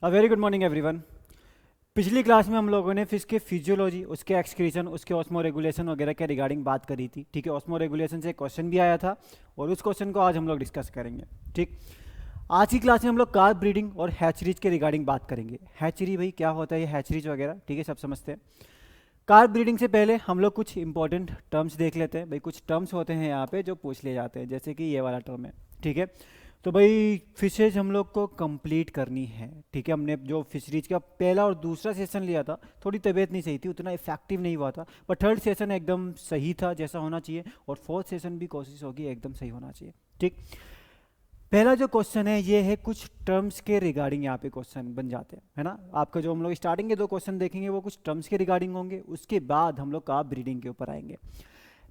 Very good morning everyone. पिछली class में हम लोगों ने फिश के फिजियोलॉजी, उसके एक्सक्रीशन, उसके ऑस्मो रेगुलेशन वगैरह के रिगार्डिंग बात करी थी। ठीक है, ऑस्मो रेगुलेशन से क्वेश्चन भी आया था और उस क्वेश्चन को आज हम लोग डिस्कस करेंगे। ठीक, आज की क्लास में हम लोग कार्ब ब्रीडिंग और हैचरीज के रिगार्डिंग बात करेंगे। हैचरी भाई क्या होता है, ये हैचरीज वगैरह, ठीक है, सब समझते हैं। कार्ब ब्रीडिंग से पहले हम लोग कुछ इंपॉर्टेंट टर्म्स देख लेते हैं। भाई कुछ टर्म्स होते हैं यहाँ पे जो पूछ लिए जाते हैं, जैसे कि ये वाला टर्म है। ठीक है, तो भाई फिशेज हम लोग को कंप्लीट करनी है। ठीक है, हमने जो फिशरीज का पहला और दूसरा सेशन लिया था, थोड़ी तबीयत नहीं सही थी, उतना इफेक्टिव नहीं हुआ था, पर थर्ड सेशन एकदम सही था जैसा होना चाहिए, और फोर्थ सेशन भी कोशिश होगी एकदम सही होना चाहिए। ठीक, पहला जो क्वेश्चन है ये है, कुछ टर्म्स के रिगार्डिंग यहाँ पे क्वेश्चन बन जाते हैं, है ना। आपका जो हम लोग स्टार्टिंग के दो क्वेश्चन देखेंगे वो कुछ टर्म्स के रिगार्डिंग होंगे, उसके बाद हम लोग कार्ब ब्रीडिंग के ऊपर आएंगे।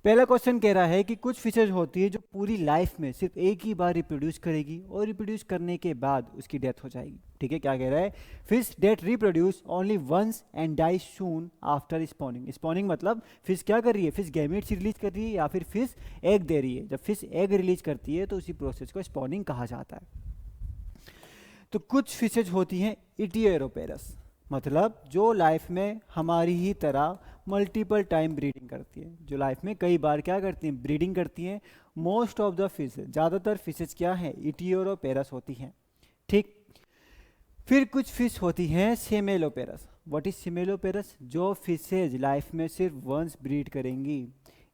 पहला क्वेश्चन कह रहा है कि कुछ फिशेज होती है जो पूरी लाइफ में सिर्फ एक ही बार रिप्रोड्यूस करेगी और रिप्रोड्यूस करने के बाद उसकी डेथ हो जाएगी। ठीक है, क्या कह रहा है, fish that reproduce only once and die soon after spawning. Spawning मतलब फिश क्या कर रही है, फिश गैमेट्स रिलीज कर रही है या फिर फिश एग दे रही है। जब फिश एग रिलीज करती है तो उसी प्रोसेस को स्पॉनिंग कहा जाता है। तो कुछ फिशेज होती हैं इटियोरोपेरस, मतलब जो लाइफ में हमारी ही तरह मल्टीपल टाइम ब्रीडिंग करती है, जो लाइफ में कई बार क्या करती हैं, ब्रीडिंग करती हैं। मोस्ट ऑफ द फिशेज, ज़्यादातर फिशेज क्या हैं, इटियोरोपेरस होती हैं। ठीक, फिर कुछ फिश होती हैं सेमेलोपेरस। व्हाट इज सेमेलोपेरस, जो फिशेज लाइफ में सिर्फ वंस ब्रीड करेंगी,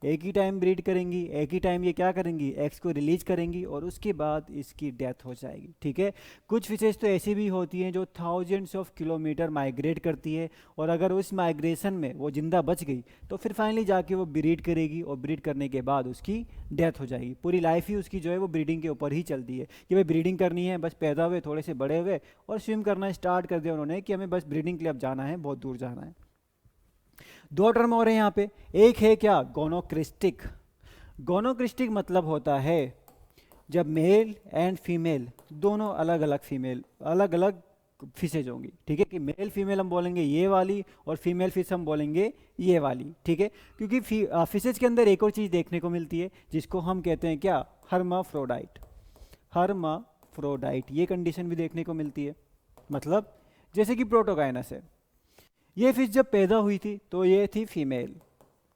एक ही टाइम ब्रीड करेंगी, एक ही टाइम ये क्या करेंगी, एग्स को रिलीज करेंगी और उसके बाद इसकी डेथ हो जाएगी। ठीक है, कुछ फिशेज तो ऐसी भी होती हैं जो थाउजेंड्स ऑफ किलोमीटर माइग्रेट करती है, और अगर उस माइग्रेशन में वो जिंदा बच गई तो फिर फाइनली जाके वो ब्रीड करेगी, और ब्रीड करने के बाद उसकी डेथ हो जाएगी। पूरी लाइफ ही उसकी जो है वो ब्रीडिंग के ऊपर ही चलती है कि भाई ब्रीडिंग करनी है, बस पैदा हुए, थोड़े से बड़े हुए और स्विम करना स्टार्ट कर दिया उन्होंने कि हमें बस ब्रीडिंग के लिए अब जाना है, बहुत दूर जाना है। दो टर्म और हैं यहाँ पे, एक है क्या, गोनोक्रिस्टिक। गोनोक्रिस्टिक मतलब होता है जब मेल एंड फीमेल दोनों अलग अलग फीमेल, अलग अलग फिशेज होंगी। ठीक है, कि मेल फीमेल हम बोलेंगे ये वाली और फीमेल फिश हम बोलेंगे ये वाली। ठीक है, क्योंकि फिशेज के अंदर एक और चीज़ देखने को मिलती है जिसको हम कहते हैं क्या, हर्माफ्रोडाइट। हर्माफ्रोडाइट ये कंडीशन भी देखने को मिलती है। मतलब जैसे कि प्रोटोगाइनस है, ये फिश जब पैदा हुई थी तो ये थी फीमेल।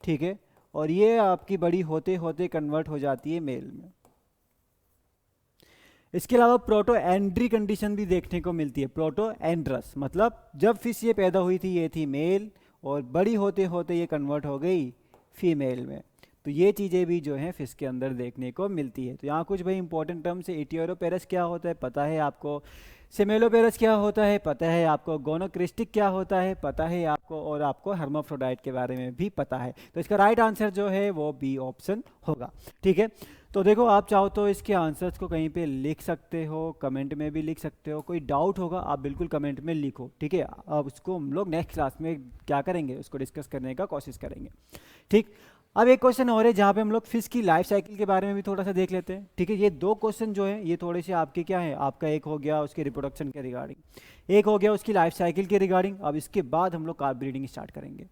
ठीक है, और ये आपकी बड़ी होते होते कन्वर्ट हो जाती है मेल में। इसके अलावा प्रोटो एंड्री कंडीशन भी देखने को मिलती है। प्रोटो एंड्रस मतलब जब फिश ये पैदा हुई थी ये थी मेल, और बड़ी होते होते ये कन्वर्ट हो गई फीमेल में। तो ये चीज़ें भी जो हैं फिश के अंदर देखने को मिलती है। तो यहाँ कुछ भाई इंपॉर्टेंट टर्म्स है, इटियोरोपेरस क्या होता है पता है आपको, सेमेलोपेरस क्या होता है पता है आपको, गोनोक्रिस्टिक क्या होता है पता है आपको, और आपको हर्माफ्रोडाइट के बारे में भी पता है। तो इसका राइट आंसर जो है वो बी ऑप्शन होगा। ठीक है, तो देखो आप चाहो तो इसके आंसर्स को कहीं पे लिख सकते हो, कमेंट में भी लिख सकते हो, कोई डाउट होगा आप बिल्कुल कमेंट में लिखो। ठीक है, अब उसको हम लोग नेक्स्ट क्लास में क्या करेंगे, उसको डिस्कस करने का कोशिश करेंगे। ठीक, अब एक क्वेश्चन और है जहाँ पे हम लोग फिश की लाइफ साइकिल के बारे में भी थोड़ा सा देख लेते हैं। ठीक है, ये दो क्वेश्चन जो है ये थोड़े से आपके क्या है, आपका एक हो गया उसके रिप्रोडक्शन के रिगार्डिंग, एक हो गया उसकी लाइफ साइकिल के रिगार्डिंग। अब इसके बाद हम लोग कार्ब ब्रीडिंग स्टार्ट करेंगे।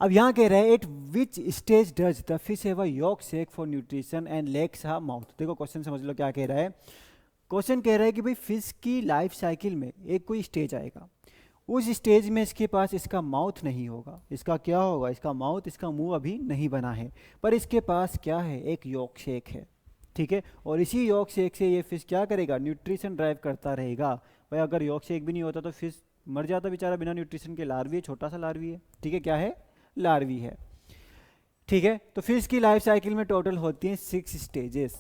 अब यहाँ कह रहा है, at which stage does the fish have a yolk sac for nutrition and lacks a mouth. देखो क्वेश्चन समझ लो क्या कह रहा है। क्वेश्चन कह रहा है कि भाई फिश की लाइफ साइकिल में एक कोई स्टेज आएगा, उस स्टेज में इसके पास इसका माउथ नहीं होगा। इसका क्या होगा, इसका माउथ, इसका मुंह अभी नहीं बना है, पर इसके पास क्या है, एक यॉक शेक है। ठीक है, और इसी यॉक शेक से ये फिश क्या करेगा, न्यूट्रिशन ड्राइव करता रहेगा। भाई अगर यॉक शेक भी नहीं होता तो फिश मर जाता बेचारा बिना न्यूट्रिशन के। लार्वी है, छोटा सा लार्वी है। ठीक है, क्या है, लार्वी है। ठीक है, तो फिश की लाइफ साइकिल में टोटल होती हैं 6 स्टेजेस।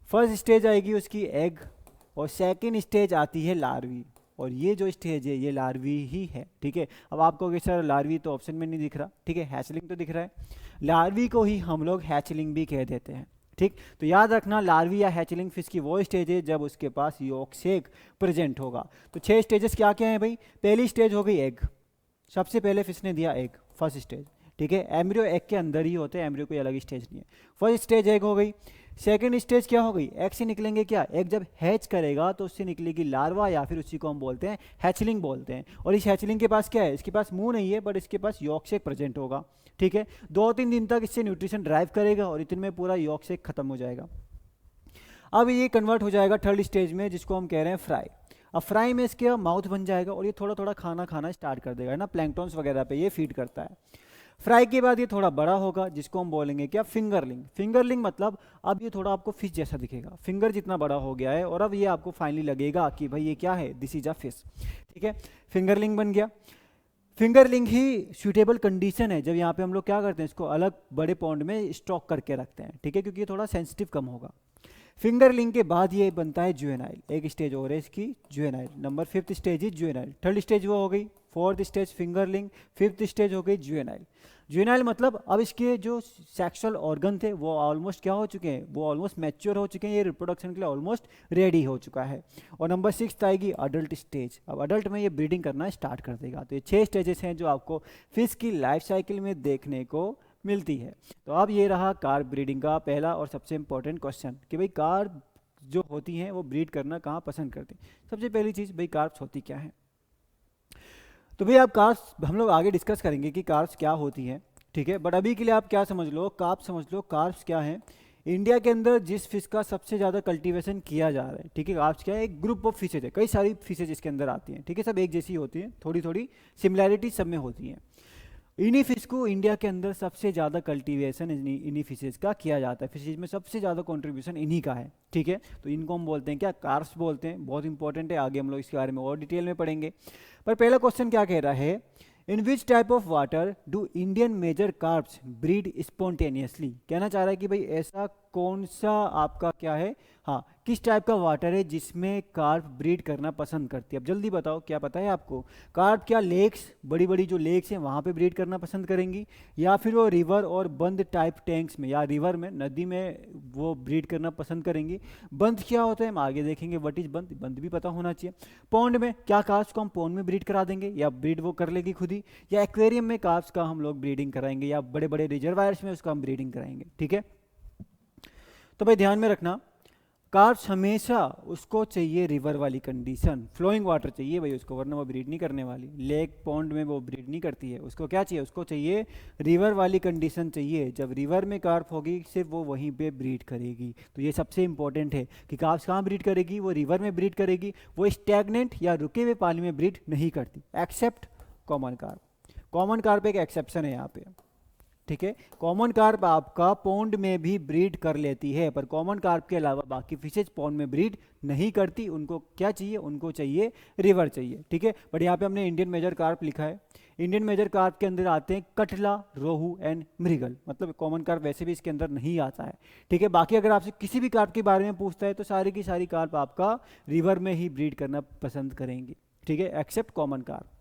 फर्स्ट स्टेज आएगी उसकी एग, और सेकेंड स्टेज आती है लार्वी, और ये जो स्टेज है ये लार्वी ही है। ठीक है, अब आपको कि सर लार्वी तो ऑप्शन में नहीं दिख रहा, ठीक है, हैचलिंग तो दिख रहा है। लार्वी को ही हम लोग हैचलिंग भी कह देते हैं। ठीक, तो याद रखना लार्वी या हैचलिंग फिश की वो स्टेज है जब उसके पास यॉक शेक प्रेजेंट होगा। तो 6 स्टेजेस क्या क्या हैं भाई, पहली स्टेज हो गई एग, सबसे पहले फिश ने दिया एग, फर्स्ट स्टेज। ठीक है, एम्ब्रियो एग के अंदर ही होते हैं, एम्ब्रियो कोई अलग स्टेज नहीं है। फर्स्ट स्टेज एग हो गई। सेकेंड स्टेज क्या हो गई, एग से निकलेंगे क्या, एग जब हैच करेगा तो उससे निकलेगी लार्वा, या फिर उसी को हम बोलते हैं हैचलिंग बोलते हैं। और इस हैचलिंग के पास क्या है, इसके पास मुंह नहीं है बट इसके पास यॉक शेक प्रेजेंट होगा। ठीक है, 2-3 दिन तक इससे न्यूट्रिशन ड्राइव करेगा और इतने में पूरा यॉक शेक खत्म हो जाएगा। अब ये कन्वर्ट हो जाएगा थर्ड स्टेज में, जिसको हम कह रहे हैं फ्राई। अब फ्राई में इसके माउथ बन जाएगा और ये थोड़ा थोड़ा खाना खाना स्टार्ट कर देगा, है ना, प्लैंकटॉन्स वगैरह पे ये फीड करता है। फ्राई के बाद ये थोड़ा बड़ा होगा, जिसको हम बोलेंगे क्या, फिंगरलिंग। फिंगरलिंग मतलब अब ये थोड़ा आपको फिश जैसा दिखेगा, फिंगर जितना बड़ा हो गया है, और अब ये आपको फाइनली लगेगा कि भाई ये क्या है, दिस इज अ फिश। ठीक है, फिंगरलिंग बन गया। फिंगरलिंग ही सूटेबल कंडीशन है जब यहाँ पे हम लोग क्या करते हैं, इसको अलग बड़े पॉन्ड में स्टॉक करके रखते हैं, ठीक है, क्योंकि ये थोड़ा सेंसिटिव कम होगा। फिंगरलिंग के बाद ये बनता है जुवेनाइल, एक स्टेज और है इसकी, juvenile. Number fifth stage is juvenile. Third stage वो हो गई, fourth stage fingerling, fifth stage हो गई जुवेनाइल। जुवेनाइल मतलब अब इसके जो सेक्सुअल ऑर्गन थे वो ऑलमोस्ट क्या हो चुके हैं, वो ऑलमोस्ट मैच्योर हो चुके हैं, ये रिप्रोडक्शन के लिए ऑलमोस्ट रेडी हो चुका है। और नंबर सिक्स आएगी अडल्ट स्टेज। अब अडल्ट में ये ब्रीडिंग करना स्टार्ट कर देगा। तो ये 6 स्टेजेस हैं जो आपको फिश की लाइफ साइकिल में देखने को मिलती है। तो अब ये रहा कार्प ब्रीडिंग का पहला और सबसे इंपॉर्टेंट क्वेश्चन कि भाई कार्प जो होती हैं वो ब्रीड करना कहाँ पसंद करते हैं। सबसे पहली चीज़ भाई कार्प्स होती क्या है। तो भाई आप कार्प्स हम लोग आगे डिस्कस करेंगे कि कार्प्स क्या होती हैं, ठीक है, बट अभी के लिए आप क्या समझ लो, कार्प समझ लो। कार्प्स क्या है, इंडिया के अंदर जिस फिश का सबसे ज़्यादा कल्टीवेशन किया जा रहा है, ठीक है, कार्प्स क्या है, एक ग्रुप ऑफ फिशेज है, कई सारी फिशेज इसके अंदर आती हैं, ठीक है, सब एक जैसी होती हैं, थोड़ी थोड़ी सिमिलैरिटी सब में होती हैं। इन्हीं फिश को इंडिया के अंदर सबसे ज़्यादा कल्टीवेशन इन्हीं फिशेज का किया जाता है, फिशेज में सबसे ज़्यादा कंट्रीब्यूशन इन्हीं का है, ठीक है। तो इनको हम बोलते हैं क्या, कार्प्स बोलते हैं। बहुत इंपॉर्टेंट है, आगे हम लोग इसके बारे में और डिटेल में पढ़ेंगे। पर पहला क्वेश्चन क्या कह रहा है, in which type of water do Indian major carps breed spontaneously. कहना चाह रहा है कि भाई ऐसा कौन सा आपका क्या है, हाँ, किस टाइप का वाटर है जिसमें कार्प ब्रीड करना पसंद करती है। अब जल्दी बताओ, क्या पता है आपको, कार्प क्या लेक्स, बड़ी बड़ी जो लेक्स हैं वहाँ पे ब्रीड करना पसंद करेंगी, या फिर वो रिवर और बंद टाइप टैंक्स में, या रिवर में, नदी में वो ब्रीड करना पसंद करेंगी। बंद क्या होता है हम आगे देखेंगे, व्हाट इज बंद, बंद भी पता होना चाहिए। पॉन्ड में क्या, कार्प्स को हम पॉन्ड में ब्रीड करा देंगे या ब्रीड वो कर लेगी खुद ही, या एक्वेरियम में कार्प्स का हम लोग ब्रीडिंग कराएंगे, या बड़े बड़े रिजर्वायर्स में उसका हम ब्रीडिंग कराएंगे, ठीक है। तो भाई ध्यान में रखना, कार्प्स हमेशा उसको चाहिए रिवर वाली कंडीशन, फ्लोइंग वाटर चाहिए भाई उसको, वरना वो ब्रीड नहीं करने वाली। लेक पॉन्ड में वो ब्रीड नहीं करती है, उसको क्या चाहिए, उसको चाहिए रिवर वाली कंडीशन चाहिए। जब रिवर में कार्प होगी सिर्फ वो वहीं पे ब्रीड करेगी। तो ये सबसे इंपॉर्टेंट है कि कार्प्स कहाँ ब्रीड करेगी, वो रिवर में ब्रीड करेगी, वो स्टैग्नेंट या रुके हुए पानी में ब्रीड नहीं करती, except common carp. Common carp एक एक्सेप्शन है यहाँ पे, ठीक है। कॉमन कार्प आपका पॉन्ड में भी ब्रीड कर लेती है, पर कॉमन कार्प के अलावा बाकी फिशेज पॉन्ड में ब्रीड नहीं करती। उनको क्या चाहिए, उनको चाहिए रिवर चाहिए, ठीक है। बट यहाँ पे हमने इंडियन मेजर कार्प लिखा है। इंडियन मेजर कार्प के अंदर आते हैं कटला, रोहू एंड मृगल, मतलब कॉमन कार्प वैसे भी इसके अंदर नहीं आता है, ठीक है। बाकी अगर आपसे किसी भी कार्प के बारे में पूछता है तो सारी की सारी कार्प आपका रिवर में ही ब्रीड करना पसंद करेंगी, ठीक है, एक्सेप्ट कॉमन कार्प।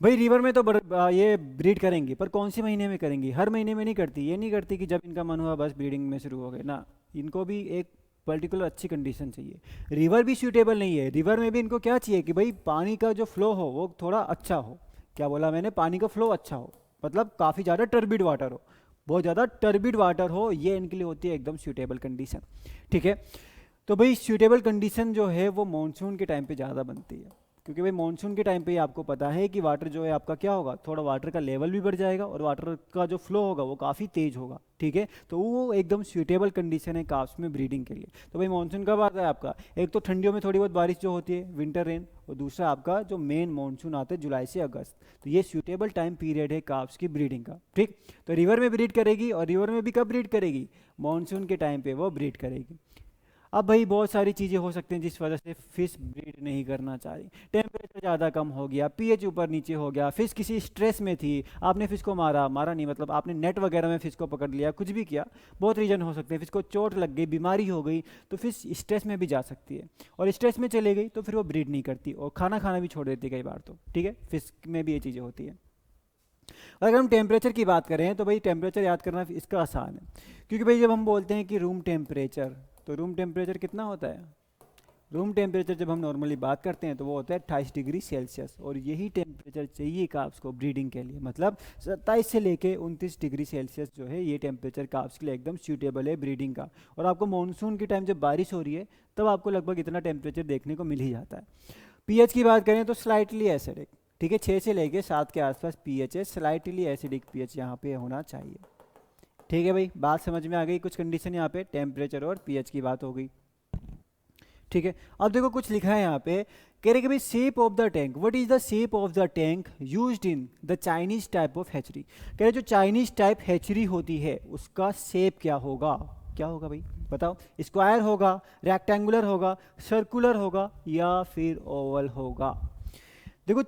भाई रिवर में तो ये ब्रीड करेंगी, पर कौन से महीने में करेंगी, हर महीने में नहीं करती। ये नहीं करती कि जब इनका मन हुआ बस ब्रीडिंग में शुरू हो गए ना, इनको भी एक पर्टिकुलर अच्छी कंडीशन चाहिए। रिवर भी सूटेबल नहीं है, रिवर में भी इनको क्या चाहिए कि भाई पानी का जो फ्लो हो वो थोड़ा अच्छा हो। क्या बोला मैंने, पानी का फ्लो अच्छा हो, मतलब काफ़ी ज़्यादा टर्बिड वाटर हो, बहुत ज़्यादा टर्बिड वाटर हो, ये इनके लिए होती है एकदम सूटेबल कंडीशन, ठीक है। तो भाई सूटेबल कंडीशन जो है वो मानसून के टाइम पे ज़्यादा बनती है, क्योंकि भाई मानसून के टाइम पे आपको पता है कि वाटर जो है आपका क्या होगा, थोड़ा वाटर का लेवल भी बढ़ जाएगा और वाटर का जो फ्लो होगा वो काफ़ी तेज होगा, ठीक है। तो वो एकदम सूटेबल कंडीशन है कार्प्स में ब्रीडिंग के लिए। तो भाई मानसून कब आता है आपका, एक तो ठंडियों में थोड़ी बहुत बारिश जो होती है, विंटर रेन, और दूसरा आपका जो मेन मानसून आता है जुलाई से अगस्त। तो ये सूटेबल टाइम पीरियड है कार्प्स की ब्रीडिंग का, ठीक। तो रिवर में ब्रीड करेगी, और रिवर में भी कब ब्रीड करेगी, मानसून के टाइम पे वो ब्रीड करेगी। अब भाई बहुत सारी चीज़ें हो सकती हैं जिस वजह से फिश ब्रीड नहीं करना चाह रही। टेम्परेचर ज़्यादा कम हो गया, पीएच ऊपर नीचे हो गया, फिश किसी स्ट्रेस में थी, आपने फिश को मारा, मारा नहीं मतलब आपने नेट वगैरह में फिश को पकड़ लिया, कुछ भी किया, बहुत रीजन हो सकते हैं। फिश को चोट लग गई, बीमारी हो गई, तो फिश स्ट्रेस में भी जा सकती है, और स्ट्रेस में चले गई तो फिर वो ब्रीड नहीं करती और खाना खाना भी छोड़ देती है कई बार, तो ठीक है, फिश में भी ये चीज़ें होती है। अगर हम टेम्परेचर की बात करें तो भाई टेम्परेचर याद करना इसका आसान है, क्योंकि भाई जब हम बोलते हैं कि रूम टेम्परेचर, तो रूम टेम्परेचर कितना होता है, रूम टेम्परेचर जब हम नॉर्मली बात करते हैं तो वो होता है 28 डिग्री सेल्सियस, और यही टेम्परेचर चाहिए कार्प्स को ब्रीडिंग के लिए, मतलब 27 से लेके 29 डिग्री सेल्सियस जो है ये टेम्परेचर कार्प्स के लिए एकदम सूटेबल है ब्रीडिंग का। और आपको मानसून के टाइम जब बारिश हो रही है तब आपको लगभग इतना टेम्परेचर देखने को मिल ही जाता है। पीएच की बात करें तो स्लाइटली एसिडिक, ठीक है, 6 से लेके 7 के आसपास पीएच है, स्लाइटली एसिडिक पीएच यहाँ पे होना चाहिए, ठीक है भाई, बात समझ में आ गई। कुछ कंडीशन यहाँ पे टेम्परेचर और पीएच की बात हो गई। ठीक है, अब देखो कुछ लिखा है यहाँ पे, कह रहे कि भाई shape of the tank, what is the shape of the tank used in the Chinese type of hatchery. कह रहे जो चाइनीज टाइप हैचरी होती है उसका शेप क्या होगा, क्या होगा भाई बताओ। स्क्वायर होगा, रेक्टेंगुलर होगा, सर्कुलर होगा या फिर ओवल होगा। देखो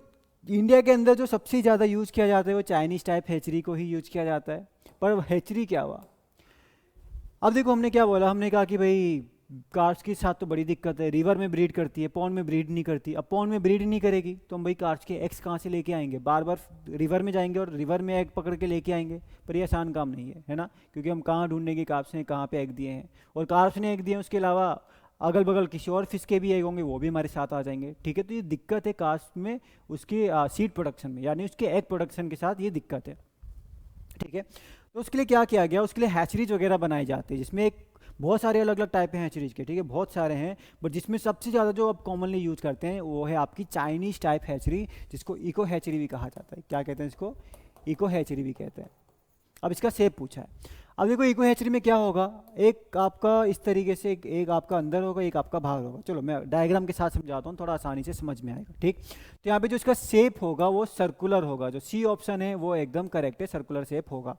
इंडिया के अंदर जो सबसे ज़्यादा यूज़ किया जाता है वो चाइनीज टाइप हैचरी को ही यूज किया जाता है। पर हैचरी क्या हुआ, अब देखो हमने क्या बोला, हमने कहा कि भाई कार्ड्स के साथ तो बड़ी दिक्कत है, रिवर में ब्रीड करती है, पॉन्ड में ब्रीड नहीं करती। अब पॉन्ड में ब्रीड नहीं करेगी तो हम भाई कार्ड्स के एग्स कहाँ से लेके आएंगे, बार बार रिवर में जाएंगे और रिवर में एग पकड़ के लेके आएंगे, पर ये आसान काम नहीं है, है ना। क्योंकि हम कहाँ ढूंढेंगे कार्ब्स ने कहाँ पे एग दिए हैं, और कार्ब्स ने एग दिए हैं उसके अलावा अगल बगल किसी और फिश के भी एग होंगे, वो भी हमारे साथ आ जाएंगे। ठीक है, तो ये दिक्कत है कार्ब्स में उसके सीड प्रोडक्शन में, यानी उसके एग प्रोडक्शन के साथ ये दिक्कत है। ठीक है, तो उसके लिए क्या किया गया, उसके लिए हैचरीज वगैरह बनाई जाती है जिसमें एक बहुत सारे अलग अलग टाइप हैं हैचरीज के। ठीक है, बहुत सारे हैं, बट जिसमें सबसे ज़्यादा जो अब कॉमनली यूज़ करते हैं वो है आपकी चाइनीज़ टाइप हैचरी, जिसको इको हैचरी भी कहा जाता है। क्या कहते हैं इसको, इको हैचरी भी कहते हैं। अब इसका शेप पूछा है। अब देखो इको हैचरी में क्या होगा, एक आपका इस तरीके से एक आपका अंदर होगा, एक आपका बाहर होगा। चलो मैं डायग्राम के साथ समझाता हूँ, थोड़ा आसानी से समझ में आएगा। ठीक, तो यहाँ पे जो इसका शेप होगा वो सर्कुलर होगा, जो सी ऑप्शन है वो एकदम करेक्ट है, सर्कुलर शेप होगा।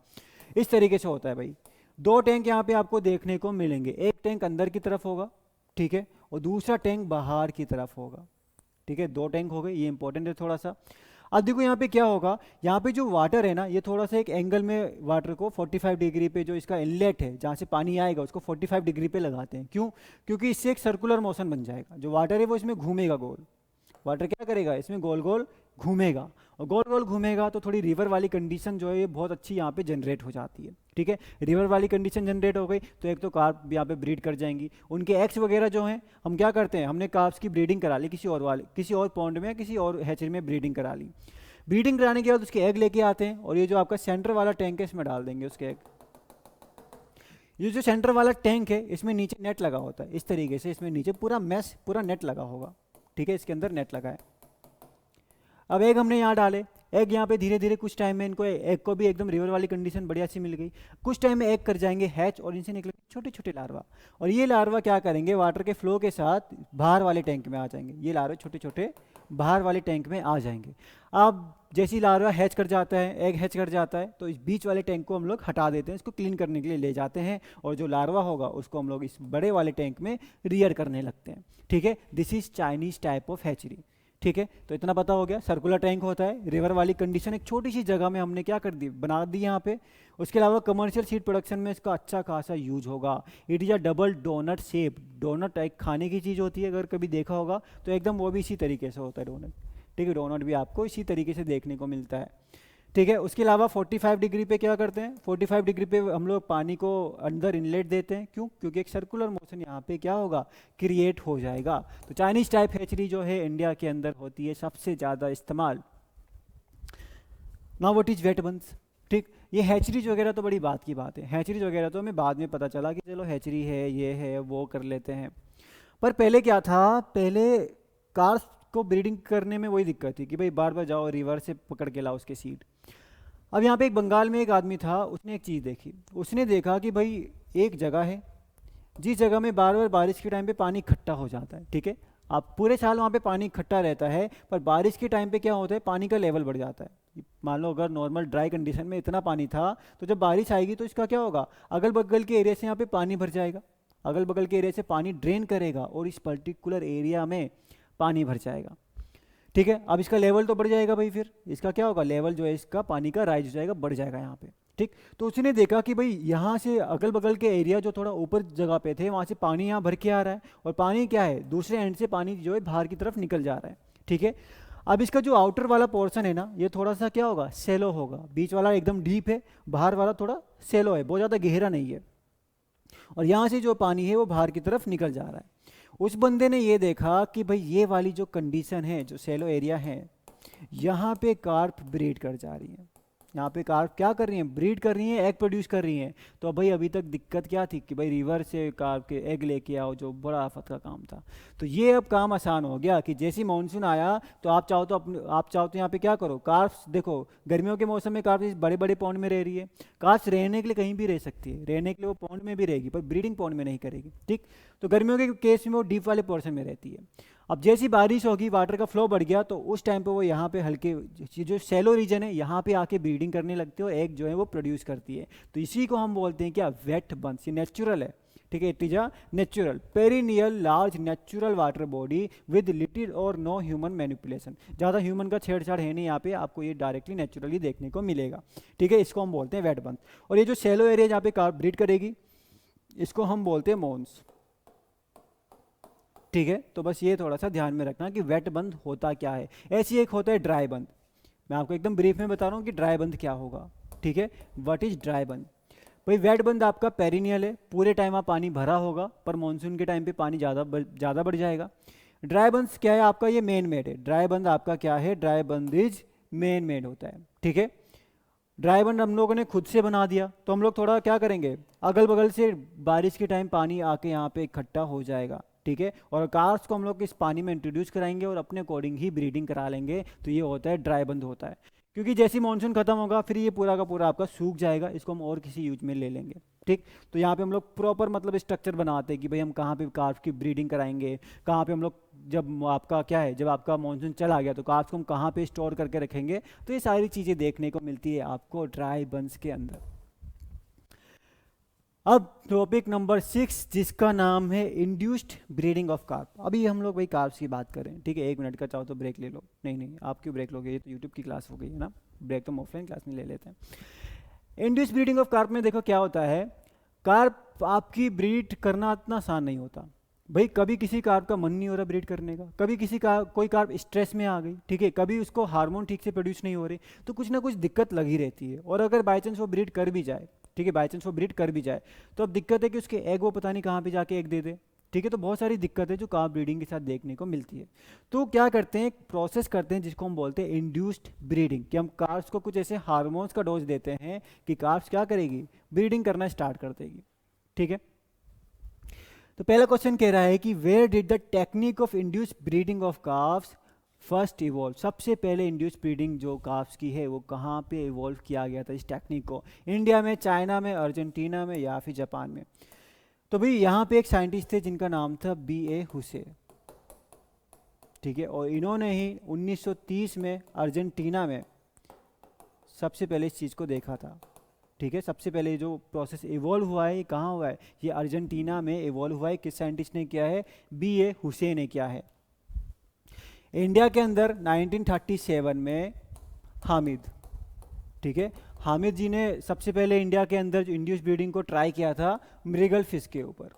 इस तरीके से होता है भाई। दो टैंक यहाँ पे आपको देखने को मिलेंगे, एक टैंक अंदर की तरफ होगा, ठीक है, और दूसरा टैंक बाहर की तरफ होगा। ठीक है, दो टैंक हो गए, ये इंपॉर्टेंट है थोड़ा सा। अब देखो यहाँ पे क्या होगा, यहाँ पे जो वाटर है ना, ये थोड़ा सा एक एंगल में वाटर को 45 डिग्री पे, जो इसका इनलेट है जहाँ से पानी आएगा उसको 45 डिग्री पे लगाते हैं। क्यों, क्योंकि इससे एक सर्कुलर मोशन बन जाएगा, जो वाटर है वो इसमें घूमेगा गोल। वाटर क्या करेगा, इसमें गोल गोल घूमेगा, और गोल गोल घूमेगा तो थोड़ी रिवर वाली कंडीशन जो है ये बहुत अच्छी यहाँ पे जनरेट हो जाती है। ठीक है, रिवर वाली कंडीशन जनरेट हो गई तो एक तो कार्प यहाँ पे ब्रीड कर जाएंगी, उनके एग्स वगैरह जो हैं, हम क्या करते हैं, हमने कार्प्स की ब्रीडिंग करा ली किसी और पॉन्ड में, किसी और हैचरी में ब्रीडिंग करा ली। ब्रीडिंग कराने के बाद उसके एग लेके आते हैं, और ये जो आपका सेंटर वाला टैंक है इसमें डाल देंगे उसके एग। ये जो सेंटर वाला टैंक है इसमें नीचे नेट लगा होता है, इस तरीके से इसमें नीचे पूरा मैश पूरा नेट लगा होगा। ठीक है, इसके अंदर नेट लगा है। अब एग हमने यहाँ डाले, एग यहाँ पे धीरे धीरे कुछ टाइम में इनको एग को भी एकदम रिवर वाली कंडीशन बढ़िया सी मिल गई। कुछ टाइम में एग कर जाएंगे हैच, और इनसे निकले छोटे छोटे लार्वा, और ये लार्वा क्या करेंगे, वाटर के फ्लो के साथ बाहर वाले टैंक में आ जाएंगे। ये लार्वा छोटे छोटे बाहर वाले टैंक में आ जाएंगे। अब जैसे ही लार्वा हैच कर जाता है, एग हैच कर जाता है, तो इस बीच वाले टैंक को हम लोग हटा देते हैं, इसको क्लीन करने के लिए ले जाते हैं, और जो लार्वा होगा उसको हम लोग इस बड़े वाले टैंक में रियर करने लगते हैं। ठीक है, this is Chinese type of hatchery. ठीक है, तो इतना पता हो गया, सर्कुलर टैंक होता है, रिवर वाली कंडीशन एक छोटी सी जगह में हमने क्या कर दी, बना दी यहाँ पे। उसके अलावा कमर्शियल सीड प्रोडक्शन में इसका अच्छा खासा यूज होगा। It is a double donut shape, donut एक खाने की चीज़ होती है, अगर कभी देखा होगा तो एकदम वो भी इसी तरीके से होता है डोनट। ठीक है, डोनट भी आपको इसी तरीके से देखने को मिलता है। ठीक है, उसके अलावा 45 डिग्री पे क्या करते हैं, 45 डिग्री पे हम लोग पानी को अंदर इनलेट देते हैं। क्यों, क्योंकि एक सर्कुलर मोशन यहाँ पे क्या होगा, क्रिएट हो जाएगा। तो चाइनीज टाइप हैचरी जो है इंडिया के अंदर होती है सबसे ज़्यादा इस्तेमाल। नाउ व्हाट इज वेट बंस। ठीक, ये हैचरीज वगैरह तो बड़ी बात की बात है, हैचरीज वगैरह तो हमें बाद में पता चला कि चलो हैचरी है, ये है, वो कर लेते हैं। पर पहले क्या था, पहले कार्स को ब्रीडिंग करने में वही दिक्कत थी कि भाई बार बार जाओ रिवर से पकड़ के लाओ उसके सीड। अब यहाँ पे एक बंगाल में एक आदमी था, उसने एक चीज़ देखी, उसने देखा कि भाई एक जगह है जिस जगह में बार बार बारिश के टाइम पे पानी इकट्ठा हो जाता है। ठीक है, आप पूरे साल वहाँ पे पानी इकट्ठा रहता है, पर बारिश के टाइम पे क्या होता है, पानी का लेवल बढ़ जाता है। मान लो अगर नॉर्मल ड्राई कंडीशन में इतना पानी था, तो जब बारिश आएगी तो इसका क्या होगा, अगल बगल के एरिया से यहाँ पे पानी भर जाएगा, अगल बगल के एरिया से पानी ड्रेन करेगा और इस पर्टिकुलर एरिया में पानी भर जाएगा। ठीक है, अब इसका लेवल तो बढ़ जाएगा भाई, फिर इसका क्या होगा, लेवल जो है इसका पानी का राइज हो जाएगा, बढ़ जाएगा यहाँ पे। ठीक, तो उसने देखा कि भाई यहाँ से अगल बगल के एरिया जो थोड़ा ऊपर जगह पे थे वहाँ से पानी यहाँ भर के आ रहा है, और पानी क्या है, दूसरे एंड से पानी जो है बाहर की तरफ निकल जा रहा है। ठीक है, अब इसका जो आउटर वाला पोर्शन है ना, ये थोड़ा सा क्या होगा, सेलो होगा, बीच वाला एकदम डीप है, बाहर वाला थोड़ा सेलो है, बहुत ज़्यादा गहरा नहीं है, और यहाँ से जो पानी है वो बाहर की तरफ निकल जा रहा है। उस बंदे ने ये देखा कि भाई ये वाली जो कंडीशन है, जो सेलो एरिया है, यहाँ पे कार्प ब्रीड कर जा रही है। यहाँ पे कार्प क्या कर रही हैं, ब्रीड कर रही हैं, एग प्रोड्यूस कर रही हैं। तो अब भाई अभी तक दिक्कत क्या थी कि भाई रिवर से कार्प के एग लेके आओ, जो बड़ा आफत का काम था। तो ये अब काम आसान हो गया कि जैसे मानसून आया तो आप चाहो तो यहाँ पे क्या करो, कार्प्स देखो गर्मियों के मौसम में कार्प्स बड़े बड़े पॉन्ड में रह रही है। कार्प्स रहने के लिए कहीं भी रह सकती है, रहने के लिए वो पॉन्ड में भी रहेगी पर ब्रीडिंग पॉन्ड में नहीं करेगी, ठीक। तो गर्मियों के केस में वो डीप वाले पोर्शन में रहती है। अब जैसी बारिश होगी, वाटर का फ्लो बढ़ गया, तो उस टाइम पे वो यहाँ पे हल्के जो शैलो रीजन है यहाँ पे आके ब्रीडिंग करने लगती है और एग जो है वो प्रोड्यूस करती है। तो इसी को हम बोलते हैं क्या, वेट बंस। ये नेचुरल है, ठीक है, it is a natural perennial large natural water body with little or no human manipulation. ज़्यादा ह्यूमन का छेड़छाड़ है नहीं यहाँ पे, आपको ये डायरेक्टली नेचुरली देखने को मिलेगा, ठीक है। इसको हम बोलते हैं वेट बंस। और ये जो शैलो एरिया जहाँ पे कार्प ब्रीड करेगी, इसको हम बोलते हैं मोन्स, ठीक है। तो बस ये थोड़ा सा ध्यान में रखना कि वेट बंद होता क्या है। ऐसी एक होता है ड्राई बंद। मैं आपको एकदम ब्रीफ में बता रहा हूँ कि ड्राई बंद क्या होगा, ठीक है। व्हाट इज ड्राई बंद? भाई वेट बंद आपका पेरिनियल है, पूरे टाइम आप पानी भरा होगा, पर मानसून के टाइम पे पानी ज़्यादा बढ़ जाएगा। ड्राई बंद क्या है आपका, ये मेन मेड है। ड्राई बंद आपका क्या है, ड्राई बंद इज मेन मेड होता है, ठीक है। ड्राई बंद हम लोगों ने खुद से बना दिया, तो हम लोग थोड़ा क्या करेंगे, अगल बगल से बारिश के टाइम पानी आके यहाँ पे इकट्ठा हो जाएगा, ठीक है। और कार्प्स को हम लोग इस पानी में इंट्रोड्यूस कराएंगे और अपने अकॉर्डिंग ही ब्रीडिंग करा लेंगे। तो ये होता है ड्राई बंद होता है, क्योंकि जैसे मानसून खत्म होगा फिर ये पूरा का पूरा आपका सूख जाएगा, इसको हम और किसी यूज में ले लेंगे, ठीक। तो यहाँ पे हम लोग प्रॉपर मतलब स्ट्रक्चर बनाते हैं कि भाई हम कहाँ पे कार्प की ब्रीडिंग कराएंगे, कहाँ पे हम लोग जब आपका क्या है, जब आपका मानसून चला गया तो कार्प्स को हम कहाँ पे स्टोर करके रखेंगे। तो ये सारी चीज़ें देखने को मिलती है आपको ड्राई बंस के अंदर। अब टॉपिक नंबर 6 जिसका नाम है इंड्यूस्ड ब्रीडिंग ऑफ कार्प। अभी हम लोग भाई कार्प्स की बात करें, ठीक है। 1 मिनट का चाहो तो ब्रेक ले लो, नहीं नहीं आप क्यों ब्रेक लोगे, ये तो यूट्यूब की क्लास हो गई है ना, ब्रेक तो हम ऑफलाइन क्लास में ले लेते हैं। इंड्यूस्ड ब्रीडिंग ऑफ कार्प में देखो क्या होता है, कार्प आपकी ब्रीड करना इतना आसान नहीं होता। भाई कभी किसी कार्प का मन नहीं हो रहा ब्रीड करने का, कभी किसी का कोई कार्प स्ट्रेस में आ गई, ठीक है, कभी उसको हार्मोन ठीक से प्रोड्यूस नहीं हो रही, तो कुछ ना कुछ दिक्कत लगी रहती है। और अगर बाई चांस वो ब्रीड कर भी जाए, ठीक है, बाई चांस वो ब्रीड कर भी जाए, तो अब दिक्कत है कि उसके एग वो पता नहीं कहाँ पे जाके एग दे दे, ठीक है। तो बहुत सारी दिक्कत है जो कार्प ब्रीडिंग के साथ देखने को मिलती है। तो क्या करते हैं, एक प्रोसेस करते हैं जिसको हम बोलते हैं इंड्यूस्ड ब्रीडिंग, कि हम कार्प्स को कुछ ऐसे हार्मोन्स का डोज देते हैं कि कार्प्स क्या करेगी, ब्रीडिंग करना स्टार्ट कर देगी, ठीक है। तो पहला क्वेश्चन कह रहा है कि where did the technique of induce breeding of carps first evolve. सबसे पहले इंड्यूस ब्रीडिंग जो काफ्स की है वो कहाँ पे इवॉल्व किया गया था इस टेक्निक को, इंडिया में, चाइना में, अर्जेंटीना में या फिर जापान में। तो भाई यहाँ पे एक साइंटिस्ट थे जिनका नाम था B.A. हुसे, ठीक है। और इन्होंने ही 1930 में अर्जेंटीना में सबसे पहले इस चीज़ को देखा था, ठीक है। सबसे पहले जो प्रोसेस इवॉल्व हुआ है ये कहाँ हुआ है, ये अर्जेंटीना में इवॉल्व हुआ है। किस साइंटिस्ट ने किया है, B.A. हुसे ने किया है। इंडिया के अंदर 1937 में हामिद, ठीक है, हामिद जी ने सबसे पहले इंडिया के अंदर जो इंड्यूस ब्रीडिंग को ट्राई किया था मृगल फिश के ऊपर,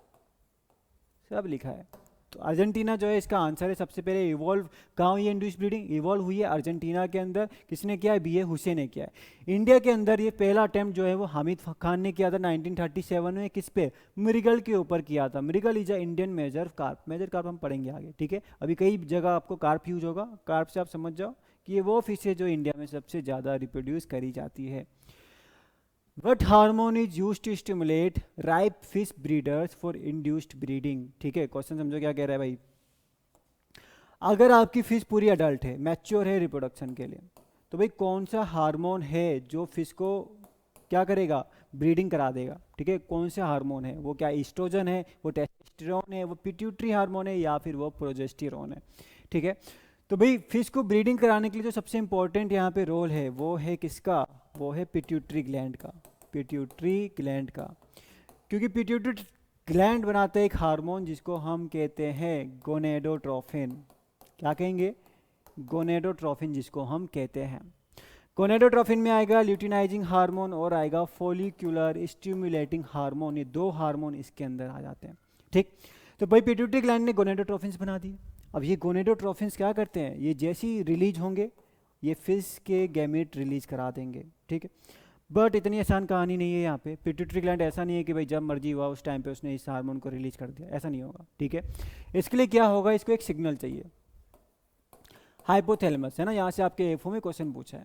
सब लिखा है। तो अर्जेंटीना जो है इसका आंसर है। सबसे पहले इवॉल्व कहाँ हुई है इंड्यूस ब्रीडिंग, इवॉल्व हुई है अर्जेंटीना के अंदर। किसने किया है, B.A. हुसे ने किया है। इंडिया के अंदर ये पहला अटेम्प्ट जो है वो हामिद खान ने किया था 1937 में। किस पे, मृगल के ऊपर किया था। Mrigal is a Indian major carp, major carp हम पढ़ेंगे आगे, ठीक है। अभी कई जगह आपको कार्प यूज होगा, कार्प से आप समझ जाओ कि ये वो फिश है जो इंडिया में सबसे ज़्यादा रिप्रोड्यूस करी जाती है। What hormone is used to stimulate ripe fish breeders for induced breeding? ठीक है, क्वेश्चन समझो क्या कह रहा है भाई। अगर आपकी फिश पूरी अडल्ट है, मैच्योर है रिप्रोडक्शन के लिए, तो भाई कौन सा हार्मोन है जो फिश को क्या करेगा, ब्रीडिंग करा देगा, ठीक है। कौन सा हार्मोन है वो, क्या ईस्ट्रोजन है, वो टेस्टोस्टेरोन है, वो पिट्यूटरी हार्मोन है या फिर वो प्रोजेस्टेरोन है, ठीक है। तो भाई फिश को ब्रीडिंग कराने के लिए जो सबसे इंपॉर्टेंट यहाँ पे रोल है वो है किसका, वो है पिट्यूटरी ग्लैंड का, पिट्यूटरी ग्लैंड का। क्योंकि पिट्यूटरी ग्लैंड बनाता है एक हार्मोन जिसको हम कहते हैं गोनेडोट्रोफिन। क्या कहेंगे, गोनेडोट्रोफिन जिसको हम कहते हैं। गोनेडोट्रोफिन में आएगा ल्यूटिनाइजिंग हार्मोन और आएगा फॉलिक्यूलर स्टिमुलेटिंग हार्मोन। ये 2 हार्मोन इसके अंदर आ जाते हैं, ठीक। तो भाई पिट्यूटरी ग्लैंड ने गोनेडोट्रोफिन्स बना दिए। अब ये गोनेडोट्रोफिन्स क्या करते हैं, ये जैसी रिलीज होंगे ये फिश के गैमेट रिलीज करा देंगे, ठीक है। बट इतनी आसान कहानी नहीं है यहाँ पे। पिट्यूटरी ग्लैंड ऐसा नहीं है कि भाई जब मर्जी हुआ उस टाइम पे उसने इस हार्मोन को रिलीज कर दिया, ऐसा नहीं होगा, ठीक है। इसके लिए क्या होगा, इसको एक सिग्नल चाहिए, हाइपोथैलेमस है ना, यहाँ से आपके एफओ में क्वेश्चन पूछा है।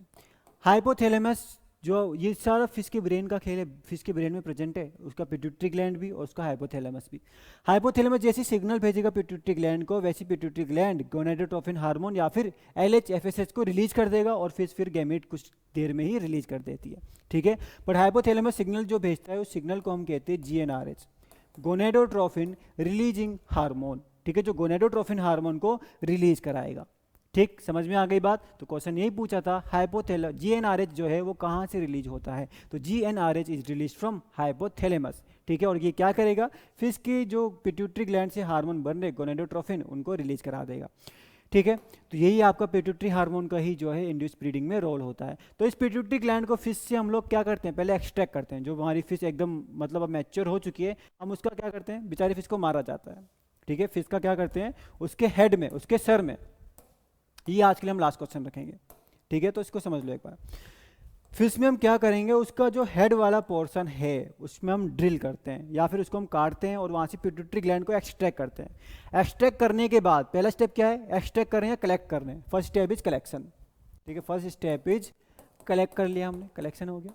हाइपोथैलेमस जो ये सारा फिश के ब्रेन का खेल है, फिश के ब्रेन में प्रेजेंट है, उसका पिट्यूटरी ग्लैंड भी और उसका हाइपोथैलेमस भी। हाइपोथैलेमस जैसी सिग्नल भेजेगा पिट्यूटरी ग्लैंड को, वैसी पिट्यूटरी ग्लैंड गोनाडोट्रोपिन हार्मोन या फिर LH-FSH को रिलीज कर देगा और फिर गैमेट कुछ देर में ही रिलीज कर देती है, ठीक है। बट हाइपोथैलेमस सिग्नल जो भेजता है उस सिग्नल को हम कहते हैं GnRH, गोनाडोट्रोपिन रिलीजिंग हार्मोन, ठीक है, जो गोनाडोट्रोपिन हार्मोन को रिलीज कराएगा। ठीक, समझ में आ गई बात। तो क्वेश्चन यही पूछा था, हाइपोथैलेमस GnRH जो है वो कहाँ से रिलीज होता है, तो GnRH is release from hypothalamus, ठीक है। और ये क्या करेगा, फिश की जो पिट्यूटरी ग्लैंड से हार्मोन बन रहे गोनाडोट्रोपिन उनको रिलीज करा देगा, ठीक है। तो यही आपका पिट्यूटरी हार्मोन का ही जो है इंड्यूस ब्रीडिंग में रोल होता है। तो इस पिट्यूटरी ग्लैंड को फिश से हम लोग क्या करते हैं, पहले एक्सट्रैक्ट करते हैं। जो हमारी फिश एकदम मतलब अब मैच्योर हो चुकी है, हम उसका क्या करते हैं, बेचारी फिश को मारा जाता है, ठीक है। फिश का क्या करते हैं, उसके हेड में, उसके सर में, ये आज के लिए हम लास्ट क्वेश्चन रखेंगे, ठीक है। तो इसको समझ लो एक बार। फिश में हम क्या करेंगे, उसका जो हेड वाला पोर्शन है उसमें हम ड्रिल करते हैं या फिर उसको हम काटते हैं और वहाँ से पिट्यूटरी ग्लैंड को एक्सट्रैक्ट करते हैं। एक्सट्रैक्ट करने के बाद पहला स्टेप क्या है, एक्सट्रैक्ट करें या कलेक्ट कर रहे हैं। फर्स्ट स्टेप इज कलेक्शन, ठीक है। फर्स्ट स्टेप इज कलेक्ट कर लिया हमने, कलेक्शन हो गया।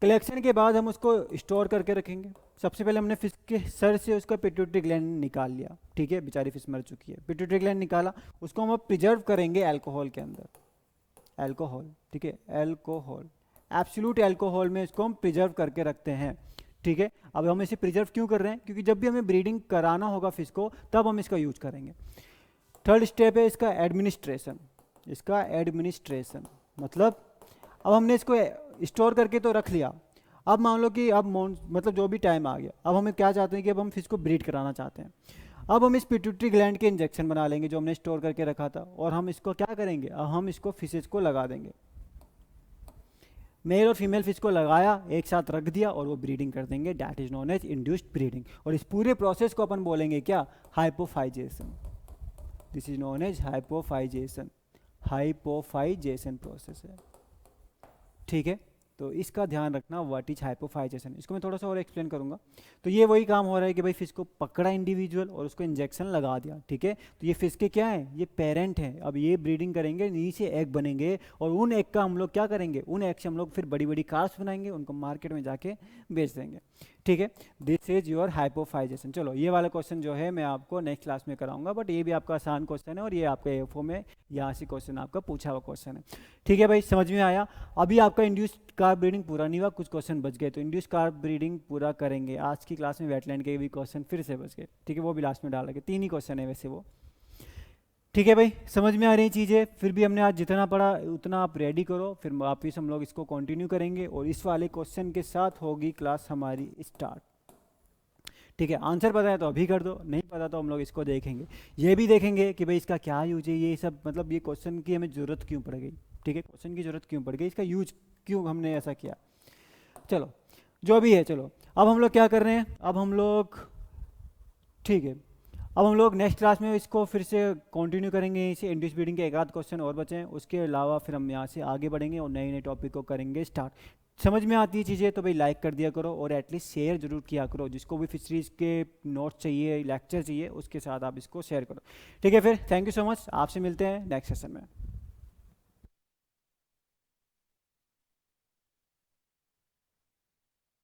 कलेक्शन के बाद हम उसको स्टोर करके रखेंगे। सबसे पहले हमने फिश के सर से उसका पिट्यूटरी ग्लैंड निकाल लिया, ठीक है, बेचारी फिश मर चुकी है, पिट्यूटरी ग्लैंड निकाला, उसको हम अब प्रिजर्व करेंगे अल्कोहल के अंदर, अल्कोहल, ठीक है, अल्कोहल, एब्सोल्यूट अल्कोहल में इसको हम प्रिजर्व करके रखते हैं, ठीक है। अब हम इसे प्रिजर्व क्यों कर रहे हैं, क्योंकि जब भी हमें ब्रीडिंग कराना होगा फिश को तब हम इसका यूज करेंगे। थर्ड स्टेप है इसका एडमिनिस्ट्रेशन, इसका एडमिनिस्ट्रेशन मतलब अब हमने इसको स्टोर करके तो रख लिया, अब मान लो कि अब मतलब जो भी टाइम आ गया, अब हमें क्या चाहते हैं कि अब हम फिश को ब्रीड कराना चाहते हैं। अब हम इस पिट्यूटरी ग्लैंड के इंजेक्शन बना लेंगे जो हमने स्टोर करके रखा था, और हम इसको क्या करेंगे, अब हम इसको फिशेज को लगा देंगे। मेल और फीमेल फिश को लगाया, एक साथ रख दिया और वो ब्रीडिंग कर देंगे, that is known as induced breeding. और इस पूरे प्रोसेस को अपन बोलेंगे क्या, hypophysation. This is known as hypophysation, hypophysation process है, ठीक है। तो इसका ध्यान रखना, व्हाट इज हाइपोफाइजेशन, इसको मैं थोड़ा सा और एक्सप्लेन करूंगा। तो ये वही काम हो रहा है कि भाई फिश को पकड़ा इंडिविजुअल और उसको इंजेक्शन लगा दिया, ठीक है। तो ये फिश के क्या है, ये पेरेंट हैं, अब ये ब्रीडिंग करेंगे, नीचे एग बनेंगे और उन एग का हम लोग क्या करेंगे, उन एग से हम लोग फिर बड़ी बड़ी कार्स बनाएंगे, उनको मार्केट में जाके बेच देंगे, ठीक है। This is your hypophysation. चलो ये वाला क्वेश्चन जो है मैं आपको नेक्स्ट क्लास में कराऊंगा, बट ये भी आपका आसान क्वेश्चन है और ये आपका एफओ में यहाँ से क्वेश्चन आपका पूछा हुआ क्वेश्चन है, ठीक है भाई, समझ में आया। अभी आपका इंड्यूस कार्ब ब्रीडिंग पूरा नहीं हुआ, कुछ क्वेश्चन बच गए, तो इंड्यूस कार्ब ब्रीडिंग पूरा करेंगे। आज की क्लास में वेटलैंड के भी क्वेश्चन फिर से बच गए, ठीक है, वो भी लास्ट में डालेंगे, 3 ही क्वेश्चन है वैसे वो, ठीक है भाई, समझ में आ रही चीज़ें। फिर भी हमने आज जितना पढ़ा उतना आप रेडी करो, फिर वापिस हम लोग इसको कंटिन्यू करेंगे और इस वाले क्वेश्चन के साथ होगी क्लास हमारी स्टार्ट, ठीक है। आंसर पता है तो अभी कर दो, नहीं पता तो हम लोग इसको देखेंगे, ये भी देखेंगे कि भाई इसका क्या यूज है, ये सब मतलब ये क्वेश्चन की हमें ज़रूरत क्यों पड़ गई, ठीक है, क्वेश्चन की ज़रूरत क्यों पड़ गई, इसका यूज क्यों हमने ऐसा किया। चलो जो भी है, चलो अब हम लोग क्या कर रहे हैं, अब हम लोग, ठीक है, अब हम लोग नेक्स्ट क्लास में इसको फिर से कंटिन्यू करेंगे, इसे इंड्यूस ब्रीडिंग के एक आध क्वेश्चन और बचे हैं, उसके अलावा फिर हम यहाँ से आगे बढ़ेंगे और नए नए टॉपिक को करेंगे स्टार्ट। समझ में आती है चीज़ें तो भाई लाइक कर दिया करो और एटलीस्ट शेयर जरूर किया करो, जिसको भी फिशरीज के नोट्स चाहिए, लेक्चर चाहिए, उसके साथ आप इसको शेयर करो, ठीक है। फिर थैंक यू सो मच, आपसे मिलते हैं नेक्स्ट सेशन में।